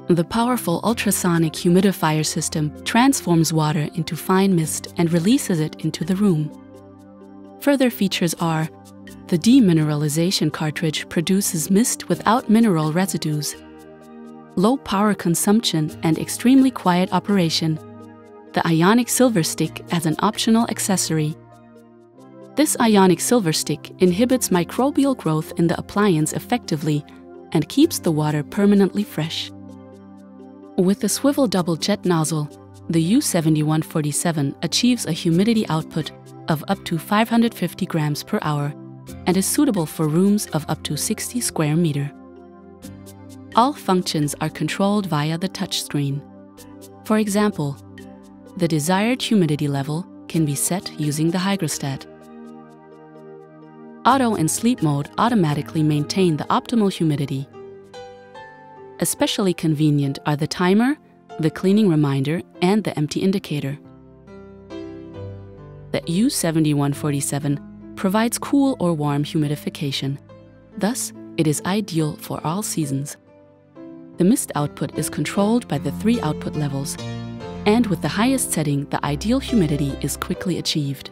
The powerful ultrasonic humidifier system transforms water into fine mist and releases it into the room. Further features are: the demineralization cartridge produces mist without mineral residues, low power consumption and extremely quiet operation, the ionic silver stick as an optional accessory. This ionic silver stick inhibits microbial growth in the appliance effectively and keeps the water permanently fresh. With the swivel double jet nozzle, the U7147 achieves a humidity output of up to 550 grams per hour and is suitable for rooms of up to 60 square meters. All functions are controlled via the touchscreen. For example, the desired humidity level can be set using the hygrostat. Auto and sleep mode automatically maintain the optimal humidity. Especially convenient are the timer, the cleaning reminder, and the empty indicator. The U7147 provides cool or warm humidification. Thus, it is ideal for all seasons. The mist output is controlled by the 3 output levels, and with the highest setting, the ideal humidity is quickly achieved.